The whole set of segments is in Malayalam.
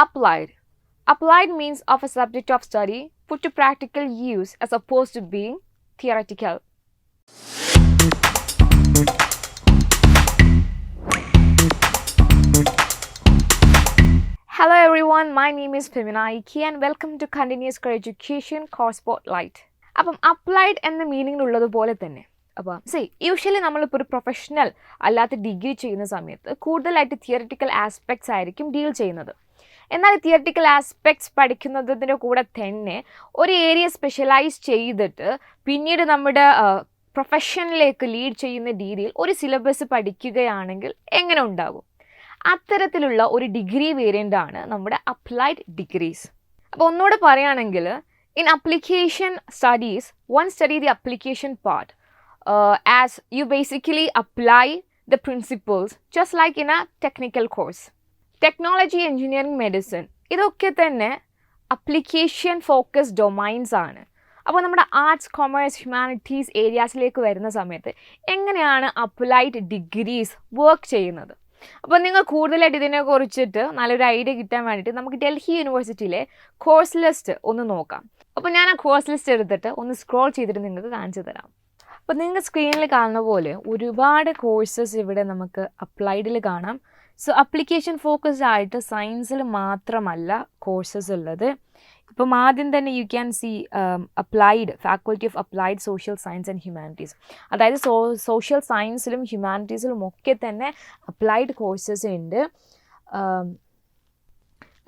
Applied. Applied means of a subject of study put to practical use as opposed to being theoretical. Hello everyone, my name is Femina Iki and welcome to Continuous Career Education Course Spotlight. അപ്പം അപ്ലൈഡ് എന്ന മീനിങ് ഉള്ളതുപോലെ തന്നെ യൂഷ്വലി നമ്മളിപ്പോൾ ഒരു പ്രൊഫഷണൽ അല്ലാത്ത ഡിഗ്രി ചെയ്യുന്ന സമയത്ത് കൂടുതലായിട്ട് തിയറിറ്റിക്കൽ ആസ്പെക്ട്സ് ആയിരിക്കും ഡീൽ ചെയ്യുന്നത്. എന്നാൽ തിയറിറ്റിക്കൽ ആസ്പെക്ട്സ് പഠിക്കുന്നതിൻ്റെ കൂടെ തന്നെ ഒരു ഏരിയ സ്പെഷ്യലൈസ് ചെയ്തിട്ട് പിന്നീട് നമ്മുടെ പ്രൊഫഷനിലേക്ക് ലീഡ് ചെയ്യുന്ന രീതിയിൽ ഒരു സിലബസ് പഠിക്കുകയാണെങ്കിൽ എങ്ങനെ ഉണ്ടാകും? അത്തരത്തിലുള്ള ഒരു ഡിഗ്രി വേരിയൻ്റ് ആണ് നമ്മുടെ അപ്ലൈഡ് ഡിഗ്രീസ്. അപ്പോൾ ഒന്നുകൂടെ പറയുകയാണെങ്കിൽ, in application studies, one study the application part as you basically apply the principles just like in a technical course. Technology, engineering, medicine ഇതൊക്കെ തന്നെ അപ്ലിക്കേഷൻ ഫോക്കസ് ഡൊമൈൻസ് ആണ്. അപ്പോൾ നമ്മുടെ ആർട്സ്, കൊമേഴ്സ്, ഹ്യൂമാനിറ്റീസ് ഏരിയാസിലേക്ക് വരുന്ന സമയത്ത് എങ്ങനെയാണ് അപ്ലൈഡ് ഡിഗ്രീസ് വർക്ക് ചെയ്യുന്നത്? അപ്പോൾ നിങ്ങൾ കൂടുതലായിട്ട് ഇതിനെക്കുറിച്ചിട്ട് നല്ലൊരു ഐഡിയ കിട്ടാൻ വേണ്ടിയിട്ട് നമുക്ക് ഡൽഹി യൂണിവേഴ്സിറ്റിയിലെ കോഴ്സ് ലിസ്റ്റ് ഒന്ന് നോക്കാം. അപ്പോൾ ഞാൻ ആ കോഴ്സ് ലിസ്റ്റ് എടുത്തിട്ട് ഒന്ന് സ്ക്രോൾ ചെയ്തിട്ട് നിങ്ങൾക്ക് കാണിച്ചു തരാം. അപ്പോൾ നിങ്ങൾ സ്ക്രീനിൽ കാണുന്ന പോലെ ഒരുപാട് കോഴ്സസ് ഇവിടെ നമുക്ക് അപ്ലൈഡിൽ കാണാം. സോ അപ്ലിക്കേഷൻ ഫോക്കസ്ഡ് ആയിട്ട് സയൻസിൽ മാത്രമല്ല കോഴ്സസ് ഉള്ളത്. ഇപ്പം ആദ്യം തന്നെ U can C applied faculty of applied social science and humanities. അതായത് സോഷ്യൽ സയൻസിലും ഹ്യൂമാനിറ്റീസിലും ഒക്കെ തന്നെ അപ്ലൈഡ് കോഴ്സസ് ഉണ്ട്.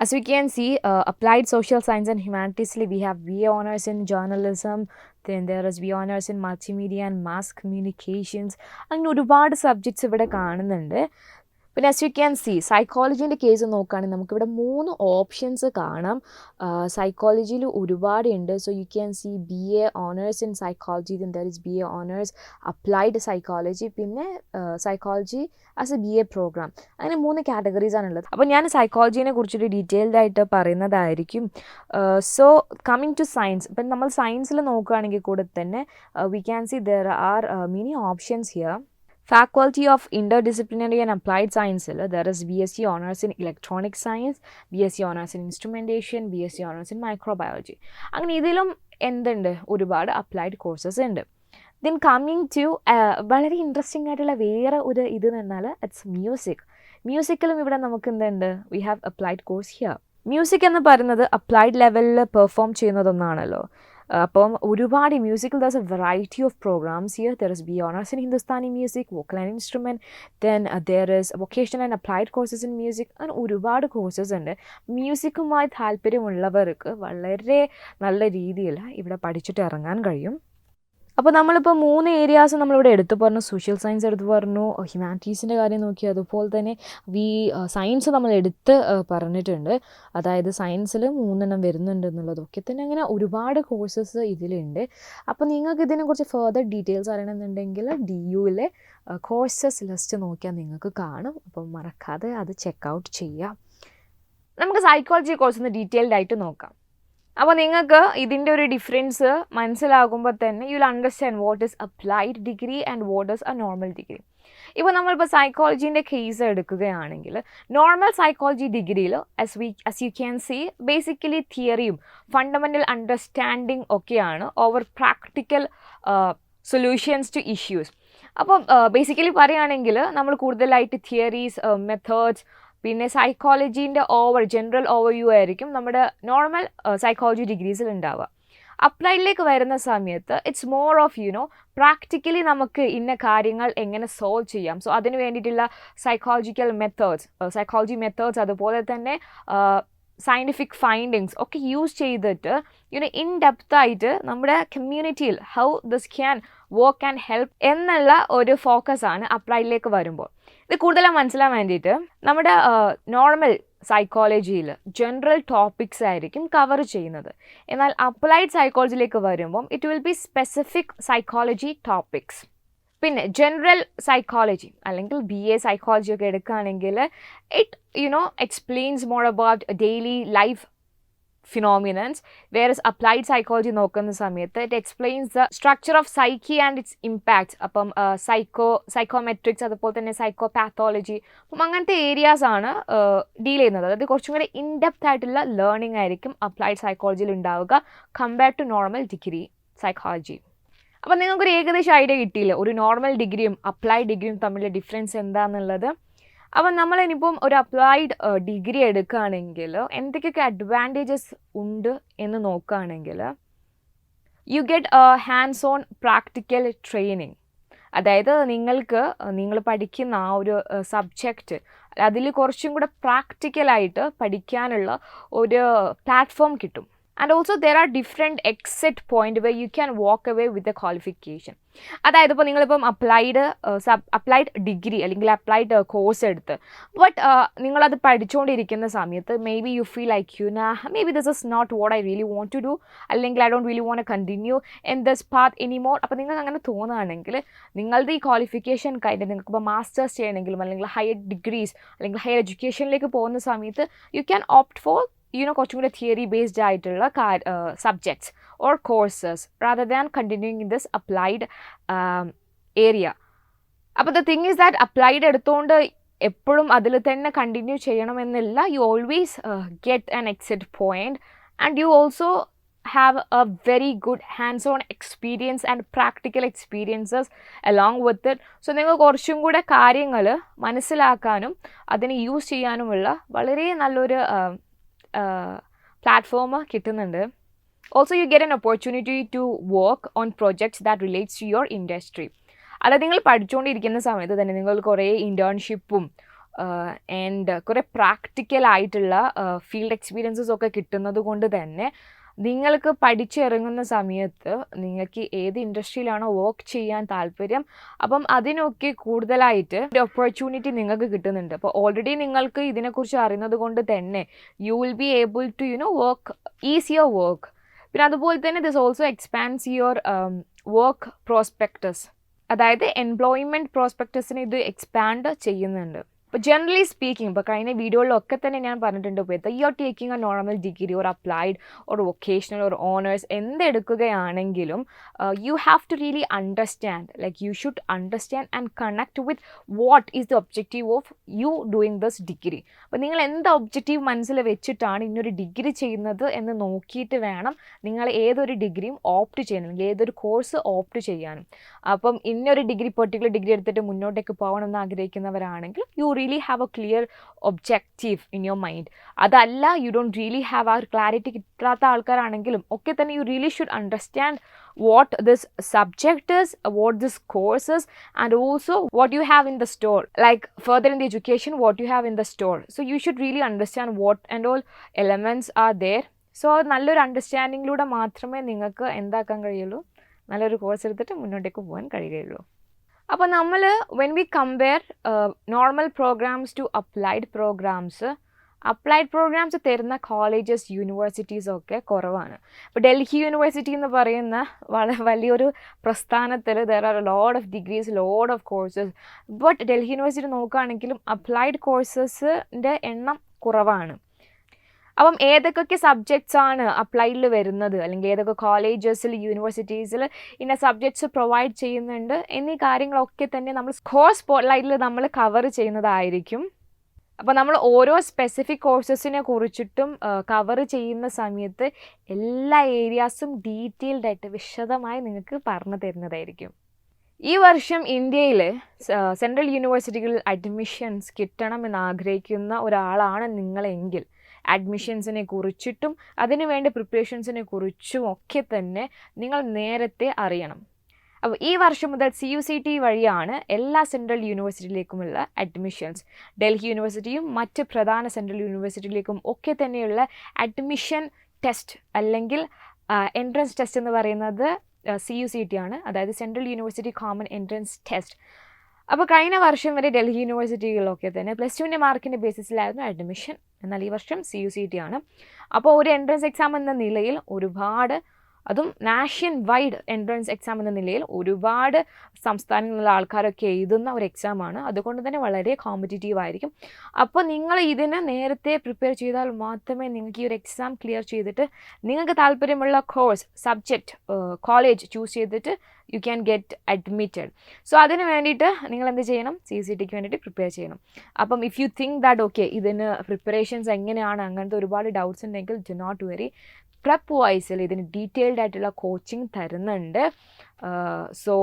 As we can see, applied social science and humanities, we have BA honors in journalism, then there is BA honors in multimedia and mass communications. അങ്ങനെ ഒരുപാട് സബ്ജക്ട്സ് ഇവിടെ കാണുന്നുണ്ട്. പിന്നെ as you can see, സൈക്കോളജീൻ്റെ കേസ് നോക്കുകയാണെങ്കിൽ നമുക്കിവിടെ 3 ഓപ്ഷൻസ് കാണാം. സൈക്കോളജിയിൽ ഒരുപാട് ഉണ്ട്. So you can see BA honors in psychology, then there is BA honors applied psychology, പിന്നെ psychology as a BA program. അങ്ങനെ 3 കാറ്റഗറീസ് ആണുള്ളത്. അപ്പോൾ ഞാൻ സൈക്കോളജീനെ കുറിച്ചൊരു ഡീറ്റെയിൽഡ് ആയിട്ട് പറയുന്നതായിരിക്കും. സോ കമ്മിങ് ടു സയൻസ്, ഇപ്പം നമ്മൾ സയൻസിൽ നോക്കുകയാണെങ്കിൽ കൂടെ തന്നെ we can see there are many options here. Faculty of Interdisciplinary and Applied Science, there is BSc Honours in Electronic Science, BSc Honours in Instrumentation, BSc Honours in Microbiology. അങ്ങനെ ഇതിലും എന്തുണ്ട്? ഒരുപാട് അപ്ലൈഡ് കോഴ്സസ് ഉണ്ട്. ദെൻ കമ്മിങ് ടു വളരെ ഇൻട്രസ്റ്റിംഗ് ആയിട്ടുള്ള വേറെ ഒരു ഇത് എന്ന് പറഞ്ഞാൽ ഇറ്റ്സ് മ്യൂസിക്. മ്യൂസിക്കിലും ഇവിടെ നമുക്ക് എന്തുണ്ട്? We have applied course here. Music എന്ന് പറയുന്നത് അപ്ലൈഡ് ലെവലിൽ പെർഫോം ചെയ്യുന്നതൊന്നാണല്ലോ. അപ്പം ഒരുപാട് മ്യൂസിക്കിൽ there is a variety of programs here. There is BA honors in Hindustani music, vocal and instrument, then there is vocational and applied courses in music. അങ്ങനെ ഒരുപാട് കോഴ്സസ് ഉണ്ട്. മ്യൂസിക്കുമായി താല്പര്യമുള്ളവർക്ക് വളരെ നല്ല രീതിയിൽ ഇവിടെ പഠിച്ചിട്ട് ഇറങ്ങാൻ കഴിയും. അപ്പോൾ നമ്മളിപ്പോൾ 3 ഏരിയാസ് നമ്മളിവിടെ എടുത്തു പറഞ്ഞു. സോഷ്യൽ സയൻസ് എടുത്തു പറഞ്ഞു, ഹ്യൂമാനിറ്റീസിൻ്റെ കാര്യം നോക്കി, അതുപോലെ തന്നെ സയൻസ് നമ്മൾ എടുത്ത് പറഞ്ഞിട്ടുണ്ട്. അതായത് സയൻസിൽ 3 വരുന്നുണ്ട് എന്നുള്ളതൊക്കെ തന്നെ. അങ്ങനെ ഒരുപാട് കോഴ്സസ് ഇതിലുണ്ട്. അപ്പോൾ നിങ്ങൾക്ക് ഇതിനെക്കുറിച്ച് ഫർദർ ഡീറ്റെയിൽസ് അറിയണമെന്നുണ്ടെങ്കിൽ DUവിലെ കോഴ്സസ് ലിസ്റ്റ് നോക്കിയാൽ നിങ്ങൾക്ക് കാണും. അപ്പം മറക്കാതെ അത് ചെക്കൗട്ട് ചെയ്യാം. നമുക്ക് സൈക്കോളജി കോഴ്സ് ഒന്ന് ഡീറ്റെയിൽഡ് ആയിട്ട് നോക്കാം. അപ്പോൾ നിങ്ങൾക്ക് ഇതിൻ്റെ ഒരു ഡിഫറൻസ് മനസ്സിലാകുമ്പോൾ തന്നെ you will understand what is applied degree and what is a normal degree. ഇപ്പോൾ നമ്മളിപ്പോൾ സൈക്കോളജീൻ്റെ കേസ് എടുക്കുകയാണെങ്കിൽ നോർമൽ സൈക്കോളജി ഡിഗ്രിയിൽ as you can see basically തിയറിയും ഫണ്ടമെൻ്റൽ അണ്ടർസ്റ്റാൻഡിങ് ഒക്കെയാണ് over practical solutions to issues. അപ്പോൾ ബേസിക്കലി പറയുകയാണെങ്കിൽ നമ്മൾ കൂടുതലായിട്ട് തിയറീസ്, മെത്തേഡ്സ്, പിന്നെ സൈക്കോളജീൻ്റെ ജനറൽ ഓവർവ്യൂ ആയിരിക്കും നമ്മുടെ നോർമൽ സൈക്കോളജി ഡിഗ്രീസിൽ ഉണ്ടാവുക. അപ്ലൈഡിലേക്ക് വരുന്ന സമയത്ത് ഇറ്റ്സ് മോർ ഓഫ് പ്രാക്ടിക്കലി നമുക്ക് ഇന്ന കാര്യങ്ങൾ എങ്ങനെ സോൾവ് ചെയ്യാം. സോ അതിന് വേണ്ടിയിട്ടുള്ള സൈക്കോളജി മെത്തേഡ്സ് അതുപോലെ തന്നെ സയൻറ്റിഫിക് ഫൈൻഡിങ്സ് ഒക്കെ യൂസ് ചെയ്തിട്ട് ഇൻ ഡെപ്തായിട്ട് നമ്മുടെ കമ്മ്യൂണിറ്റിയിൽ how this can work and help എന്നുള്ള ഒരു ഫോക്കസാണ് അപ്ലൈഡിലേക്ക് വരുമ്പോൾ. ഇത് കൂടുതലായി മനസ്സിലാൻ വേണ്ടിയിട്ട് നമ്മുടെ നോർമൽ സൈക്കോളജിയിൽ ജനറൽ ടോപ്പിക്സ് ആയിരിക്കും കവർ ചെയ്യുന്നത്. എന്നാൽ അപ്ലൈഡ് സൈക്കോളജിയിലേക്ക് വരുമ്പം it will be specific psychology topics. പിന്നെ ജനറൽ സൈക്കോളജി അല്ലെങ്കിൽ BA സൈക്കോളജി ഒക്കെ എടുക്കുകയാണെങ്കിൽ it explains more about daily life phenomenons, whereas applied psychology നോക്കുന്ന സമയത്ത് it explains the structure of psyche and its impacts. അപ്പം psychometrics അതുപോലെ തന്നെ psychopathology, അപ്പം അങ്ങനത്തെ ഏരിയാസ് ആണ് ഡീൽ ചെയ്യുന്നത്. അതായത് കുറച്ചും കൂടി ഇൻഡെപ്ത് ആയിട്ടുള്ള ലേണിംഗ് ആയിരിക്കും അപ്ലൈഡ് സൈക്കോളജിയിൽ ഉണ്ടാവുക compared to normal degree psychology. അപ്പം നിങ്ങൾക്കൊരു ഏകദേശം ഐഡിയ കിട്ടിയില്ല ഒരു നോർമൽ ഡിഗ്രിയും അപ്ലൈഡ് ഡിഗ്രിയും തമ്മിലുള്ള ഡിഫറൻസ് എന്താണെന്നുള്ളത്. അപ്പം നമ്മളിനിയിപ്പം ഒരു അപ്ലൈഡ് ഡിഗ്രി എടുക്കുകയാണെങ്കിൽ എന്തൊക്കെയൊക്കെ അഡ്വാൻറ്റേജസ് ഉണ്ട് എന്ന് നോക്കുകയാണെങ്കിൽ you get hands on practical training. അതായത് നിങ്ങൾ പഠിക്കുന്ന ആ ഒരു സബ്ജക്റ്റ് അതിൽ കുറച്ചും കൂടെ പ്രാക്ടിക്കലായിട്ട് പഠിക്കാനുള്ള ഒരു പ്ലാറ്റ്ഫോം കിട്ടും. And also there are different exit point where you can walk away with the qualification. അതായത് ഇപ്പോൾ നിങ്ങളിപ്പം അപ്ലൈഡ് ഡിഗ്രി അല്ലെങ്കിൽ അപ്ലൈഡ് കോഴ്സ് എടുത്ത് ബട്ട് നിങ്ങളത് പഠിച്ചുകൊണ്ടിരിക്കുന്ന സമയത്ത് maybe you feel like maybe this is not what I really want to do, അല്ലെങ്കിൽ I don't really want to continue in this path anymore. അപ്പോൾ നിങ്ങൾക്ക് അങ്ങനെ തോന്നുകയാണെങ്കിൽ നിങ്ങളുടെ ഈ ക്വാളിഫിക്കേഷൻ കഴിഞ്ഞ് നിങ്ങൾക്കിപ്പോൾ മാസ്റ്റേഴ്സ് ചെയ്യണമെങ്കിലും അല്ലെങ്കിൽ ഹയർ ഡിഗ്രീസ് അല്ലെങ്കിൽ ഹയർ എഡ്യൂക്കേഷനിലേക്ക് പോകുന്ന സമയത്ത് യു ക്യാൻ ഓപ്റ്റ് ഫോർ കുറച്ചും കൂടെ തിയറി ബേസ്ഡ് ആയിട്ടുള്ള subjects or courses rather than continuing in this applied area. അപ്പോൾ the thing is that applied എടുത്തുകൊണ്ട് എപ്പോഴും അതിൽ തന്നെ കണ്ടിന്യൂ ചെയ്യണമെന്നില്ല. You always get an exit point and you also have a very good hands-on experience and practical experiences along with it. So നിങ്ങൾ കുറച്ചും കൂടെ കാര്യങ്ങൾ മനസ്സിലാക്കാനും അതിനെ യൂസ് ചെയ്യാനുമുള്ള വളരെ നല്ലൊരു പ്ലാറ്റ്ഫോം കിട്ടുന്നുണ്ട്. Also you get an opportunity to work on projects that relates to your industry. അതായത് നിങ്ങൾ പഠിച്ചുകൊണ്ടിരിക്കുന്ന സമയത്ത് തന്നെ നിങ്ങൾ കുറേ ഇൻറ്റേൺഷിപ്പും ആൻഡ് കുറേ പ്രാക്ടിക്കലായിട്ടുള്ള ഫീൽഡ് എക്സ്പീരിയൻസസ് ഒക്കെ കിട്ടുന്നത് കൊണ്ട് തന്നെ നിങ്ങൾക്ക് പഠിച്ചിറങ്ങുന്ന സമയത്ത് നിങ്ങൾക്ക് ഏത് ഇൻഡസ്ട്രിയിലാണോ വർക്ക് ചെയ്യാൻ താല്പര്യം അപ്പം അതിനൊക്കെ കൂടുതലായിട്ട് ഒരു ഓപ്പർച്യൂണിറ്റി നിങ്ങൾക്ക് കിട്ടുന്നുണ്ട്. അപ്പോൾ ഓൾറെഡി നിങ്ങൾക്ക് ഇതിനെക്കുറിച്ച് അറിയുന്നത് കൊണ്ട് തന്നെ you will be able to work easier work. പിന്നെ അതുപോലെ തന്നെ this also expands your work prospectus. അതായത് എംപ്ലോയ്മെൻറ്റ് പ്രോസ്പെക്ടസിനെ ഇത് എക്സ്പാൻഡ് ചെയ്യുന്നുണ്ട്. അപ്പോൾ ജനറലി സ്പീക്കിംഗ് ഇപ്പോൾ കഴിഞ്ഞ വീഡിയോകളിലൊക്കെ തന്നെ ഞാൻ പറഞ്ഞിട്ടുണ്ട് whether you are taking a normal degree or applied or vocational or honours എന്തെടുക്കുകയാണെങ്കിലും you have to really understand like you should understand and connect with what is the objective of you doing this degree. അപ്പോൾ നിങ്ങൾ എന്ത് ഒബ്ജക്റ്റീവ് മനസ്സിൽ വെച്ചിട്ടാണ് ഇന്നൊരു ഡിഗ്രി ചെയ്യുന്നത് എന്ന് നോക്കിയിട്ട് വേണം നിങ്ങൾ ഏതൊരു ഡിഗ്രിയും ഓപ്റ്റ് ചെയ്യാനും അല്ലെങ്കിൽ ഏതൊരു കോഴ്സ് ഓപ്റ്റ് ചെയ്യാനും. അപ്പം ഇന്നൊരു പെർട്ടിക്കുലർ ഡിഗ്രി എടുത്തിട്ട് മുന്നോട്ടേക്ക് പോകണമെന്ന് ആഗ്രഹിക്കുന്നവരാണെങ്കിൽ you really have a clear objective in your mind. അതല്ല യു ഡോണ്ട് റിയലി ഹാവ് ആ ഒരു ക്ലാരിറ്റി കിട്ടാത്ത ആൾക്കാരാണെങ്കിലും ഒക്കെ തന്നെ you really should understand what this subject is, what this course is, and also what you have in the store, like further in the education what you have in the store. So you should really understand what and all elements are there. So നല്ലൊരു അണ്ടർസ്റ്റാൻഡിങ്ങിലൂടെ മാത്രമേ നിങ്ങൾക്ക് എന്താക്കാൻ കഴിയുള്ളൂ, നല്ലൊരു കോഴ്സ് എടുത്തിട്ട് മുന്നോട്ടേക്ക് പോകാൻ കഴിയുകയുള്ളൂ. അപ്പോൾ നമ്മൾ when we compare normal programs to applied programs തരുന്ന കോളേജസ് യൂണിവേഴ്സിറ്റീസ് ഒക്കെ കുറവാണ്. ഇപ്പോൾ ഡൽഹി യൂണിവേഴ്സിറ്റി എന്ന് പറയുന്ന വളരെ വലിയൊരു പ്രസ്ഥാനത്തിൽ there are load of degrees, load of courses. But Delhi university നോക്കുകയാണെങ്കിലും അപ്ലൈഡ് കോഴ്സസിൻ്റെ എണ്ണം കുറവാണ്. അപ്പം ഏതൊക്കെ സബ്ജക്ട്സ് ആണ് അപ്ലൈഡിൽ വരുന്നത് അല്ലെങ്കിൽ ഏതൊക്കെ കോളേജസിൽ യൂണിവേഴ്സിറ്റീസിൽ ഇന്ന സബ്ജക്ട്സ് പ്രൊവൈഡ് ചെയ്യുന്നുണ്ട് എന്നീ കാര്യങ്ങളൊക്കെ തന്നെ നമ്മൾ കോഴ്സ് സ്പോട്ട്ലൈറ്റിൽ നമ്മൾ കവർ ചെയ്യുന്നതായിരിക്കും. അപ്പോൾ നമ്മൾ ഓരോ സ്പെസിഫിക് കോഴ്സസിനെ കുറിച്ചിട്ടും കവർ ചെയ്യുന്ന സമയത്ത് എല്ലാ ഏരിയാസും ഡീറ്റെയിൽഡ് ആയിട്ട് വിശദമായി നിങ്ങൾക്ക് പറഞ്ഞു തരുന്നതായിരിക്കും. ഈ വർഷം ഇന്ത്യയിൽ സെൻട്രൽ യൂണിവേഴ്സിറ്റികളിൽ അഡ്മിഷൻസ് കിട്ടണമെന്ന് ആഗ്രഹിക്കുന്ന ഒരാളാണ് നിങ്ങളെങ്കിൽ അഡ്മിഷൻസിനെ കുറിച്ചിട്ടും അതിനുവേണ്ട പ്രിപ്പറേഷൻസിനെ കുറിച്ചും ഒക്കെ തന്നെ നിങ്ങൾ നേരത്തെ അറിയണം. അപ്പോൾ ഈ വർഷം മുതൽ CUCT വഴിയാണ് എല്ലാ സെൻട്രൽ യൂണിവേഴ്സിറ്റിയിലേക്കുമുള്ള അഡ്മിഷൻസ്. ഡൽഹി യൂണിവേഴ്സിറ്റിയും മറ്റ് പ്രധാന സെൻട്രൽ യൂണിവേഴ്സിറ്റിയിലേക്കും ഒക്കെ തന്നെയുള്ള അഡ്മിഷൻ ടെസ്റ്റ് അല്ലെങ്കിൽ എൻട്രൻസ് ടെസ്റ്റ് എന്ന് പറയുന്നത് CUCT ആണ്, അതായത് central university common entrance test. അപ്പോൾ കഴിഞ്ഞ വർഷം വരെ ഡൽഹി യൂണിവേഴ്സിറ്റികളിലൊക്കെ തന്നെ +2 മാർക്കിൻ്റെ ബേസിസിലായിരുന്നു അഡ്മിഷൻ. എന്നാൽ ഈ വർഷം CUCT ആണ്. അപ്പോൾ ഒരു എൻട്രൻസ് എക്സാം എന്ന നിലയിൽ ഒരുപാട് അതും നാഷൻ വൈഡ് എൻട്രൻസ് എക്സാം എന്ന നിലയിൽ ഒരുപാട് സംസ്ഥാനങ്ങളിലുള്ള ആൾക്കാരൊക്കെ എഴുതുന്ന ഒരു എക്സാമാണ്. അതുകൊണ്ട് തന്നെ വളരെ കോമ്പറ്റീറ്റീവ് ആയിരിക്കും. അപ്പോൾ നിങ്ങൾ ഇതിന് നേരത്തെ പ്രിപ്പയർ ചെയ്താൽ മാത്രമേ നിങ്ങൾക്ക് ഈ ഒരു എക്സാം ക്ലിയർ ചെയ്തിട്ട് നിങ്ങൾക്ക് താല്പര്യമുള്ള കോഴ്സ്, സബ്ജക്റ്റ്, കോളേജ് ചൂസ് ചെയ്തിട്ട് you can get admitted. So അതിന് വേണ്ടിയിട്ട് നിങ്ങൾ എന്ത് ചെയ്യണം? CCT വേണ്ടിയിട്ട് പ്രിപ്പയർ ചെയ്യണം. അപ്പം if you think that okay ഇതിന് പ്രിപ്പറേഷൻസ് എങ്ങനെയാണ്, അങ്ങനത്തെ ഒരുപാട് ഡൗട്ട്സ് ഉണ്ടെങ്കിൽ ഡു നോട്ട് വെറി. Prepwise ഇതിന് ഡീറ്റെയിൽഡ് ആയിട്ടുള്ള കോച്ചിങ് തരുന്നുണ്ട്. സോ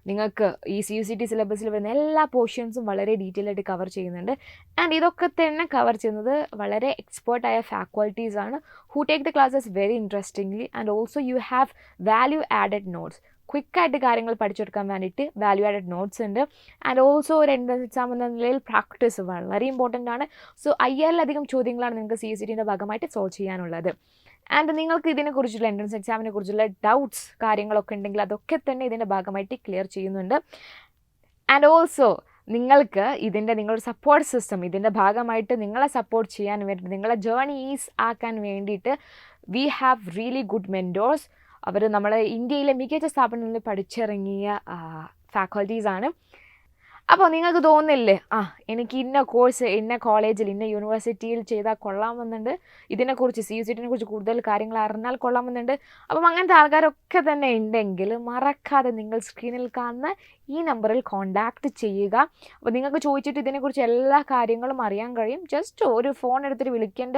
നിങ്ങൾക്ക് ഈ CUCT സിലബസിൽ വരുന്ന എല്ലാ പോർഷൻസും വളരെ ഡീറ്റെയിൽ ആയിട്ട് കവർ ചെയ്യുന്നുണ്ട്. ആൻഡ് ഇതൊക്കെ തന്നെ കവർ ചെയ്യുന്നത് വളരെ എക്സ്പേർട്ടായ ഫാക്കൽറ്റീസാണ് who take the classes very interestingly. And also you have value added notes. ക്വിക്കായിട്ട് കാര്യങ്ങൾ പഠിച്ചെടുക്കാൻ വേണ്ടിയിട്ട് വാല്യൂ ആഡഡ് നോട്ട്സ് ഉണ്ട്. ആൻഡ് ഓൾസോ ഒരു എൻട്രൻസ് എക്സാം എന്ന നിലയിൽ പ്രാക്ടീസ് വളരെ ഇമ്പോർട്ടൻ്റ് ആണ്. സോ 5000-ലധികം ചോദ്യങ്ങളാണ് നിങ്ങൾക്ക് CUCTൻ്റെ ഭാഗമായിട്ട് സോൾവ് ചെയ്യാനുള്ളത്. ആൻഡ് നിങ്ങൾക്ക് ഇതിനെക്കുറിച്ചുള്ള എൻട്രൻസ് എക്സാമിനെ കുറിച്ചുള്ള ഡൗട്ട്സ് കാര്യങ്ങളൊക്കെ ഉണ്ടെങ്കിൽ അതൊക്കെ തന്നെ ഇതിൻ്റെ ഭാഗമായിട്ട് ക്ലിയർ ചെയ്യുന്നുണ്ട്. ആൻഡ് ഓൾസോ നിങ്ങൾക്ക് നിങ്ങളുടെ സപ്പോർട്ട് സിസ്റ്റം ഇതിൻ്റെ ഭാഗമായിട്ട് നിങ്ങളെ സപ്പോർട്ട് ചെയ്യാൻ വേണ്ടി, നിങ്ങളെ ജേർണി ഈസ് ആക്കാൻ വേണ്ടിയിട്ട് വി ഹാവ് റിയലി ഗുഡ് മെൻറ്റോർസ്. അവർ നമ്മളെ ഇന്ത്യയിലെ മികച്ച സ്ഥാപനങ്ങളിൽ പഠിച്ചിറങ്ങിയ ഫാക്കൽറ്റീസാണ്. അപ്പോൾ നിങ്ങൾക്ക് തോന്നില്ലേ എനിക്ക് ഇന്ന കോഴ്സ് ഇന്ന കോളേജിൽ ഇന്ന യൂണിവേഴ്സിറ്റിയിൽ ചെയ്താൽ കൊള്ളാമെന്നുണ്ട്, ഇതിനെക്കുറിച്ച് CUCTനെ കുറിച്ച് കൂടുതൽ കാര്യങ്ങൾ അറിഞ്ഞാൽ കൊള്ളാമെന്നുണ്ട്. അപ്പം അങ്ങനത്തെ ആൾക്കാരൊക്കെ തന്നെ ഉണ്ടെങ്കിൽ മറക്കാതെ നിങ്ങൾ സ്ക്രീനിൽ കാണുന്ന ഈ നമ്പറിൽ കോൺടാക്റ്റ് ചെയ്യുക. അപ്പോൾ നിങ്ങൾക്ക് ചോദിച്ചിട്ട് ഇതിനെക്കുറിച്ച് എല്ലാ കാര്യങ്ങളും അറിയാൻ കഴിയും. ജസ്റ്റ് ഒരു ഫോൺ എടുത്തിട്ട് വിളിക്കേണ്ട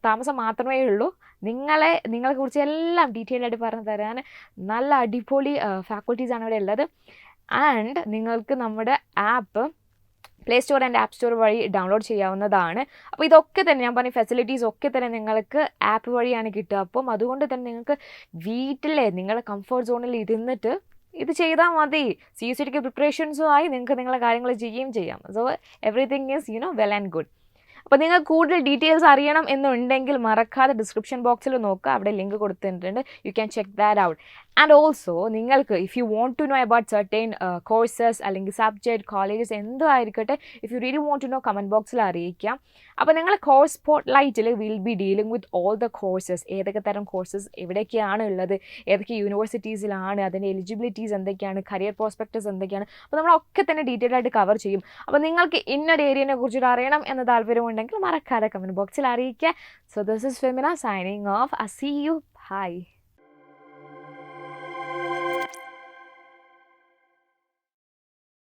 താമസം മാത്രമേ ഉള്ളൂ. നിങ്ങളെക്കുറിച്ച് എല്ലാം ഡീറ്റെയിൽ ആയിട്ട് പറഞ്ഞു തരാൻ നല്ല അടിപൊളി ഫാക്കൽറ്റീസാണ് ഇവിടെ ഉള്ളത്. ആൻഡ് നിങ്ങൾക്ക് നമ്മുടെ app play store and app store വഴി ഡൗൺലോഡ് ചെയ്യാവുന്നതാണ്. അപ്പോൾ ഇതൊക്കെ തന്നെ ഞാൻ പറഞ്ഞ ഫെസിലിറ്റീസ് ഒക്കെ തന്നെ നിങ്ങൾക്ക് ആപ്പ് വഴിയാണ് കിട്ടുക. അപ്പം അതുകൊണ്ട് തന്നെ നിങ്ങൾക്ക് വീട്ടിലെ നിങ്ങളുടെ കംഫർട്ട് സോണിൽ ഇരുന്നിട്ട് ഇത് ചെയ്താൽ മതി. CUCTക്ക് പ്രിപ്പറേഷൻസും ആയി നിങ്ങൾക്ക് നിങ്ങളുടെ കാര്യങ്ങൾ ചെയ്യുകയും ചെയ്യാം. So everything is well and good. അപ്പോൾ നിങ്ങൾക്ക് കൂടുതൽ ഡീറ്റെയിൽസ് അറിയണം എന്നുണ്ടെങ്കിൽ മറക്കാതെ ഡിസ്ക്രിപ്ഷൻ ബോക്സിൽ നോക്കുക, അവിടെ ലിങ്ക് കൊടുത്തിട്ടുണ്ട്. You can check that out. And also നിങ്ങൾക്ക് if you want to know about certain courses അല്ലെങ്കിൽ സബ്ജക്റ്റ്, കോളേജസ് എന്തോ ആയിരിക്കട്ടെ, if you really want to know comment ബോക്സിൽ അറിയിക്കാം. അപ്പോൾ നിങ്ങൾ കോഴ്സ് സ്പോട്ട്ലൈറ്റിൽ will be dealing with all the courses. ഏതൊക്കെ തരം കോഴ്സസ് എവിടെയൊക്കെയാണ് ഉള്ളത്, ഏതൊക്കെ യൂണിവേഴ്സിറ്റീസിലാണ്, അതിൻ്റെ എലിജിബിലിറ്റീസ് എന്തൊക്കെയാണ്, കരിയർ പ്രോസ്പെക്ടസ് എന്തൊക്കെയാണ്, അപ്പോൾ നമ്മളൊക്കെ തന്നെ ഡീറ്റെയിൽ ആയിട്ട് കവർ ചെയ്യും. അപ്പോൾ നിങ്ങൾക്ക് ഇന്നൊരു ഏരിയനെ കുറിച്ചിട്ട് അറിയണം എന്ന താല്പര്യമുണ്ടെങ്കിൽ മറക്കാതെ കമൻറ്റ് ബോക്സിൽ അറിയിക്കുക. So this is Femina signing off. I see you. Bye.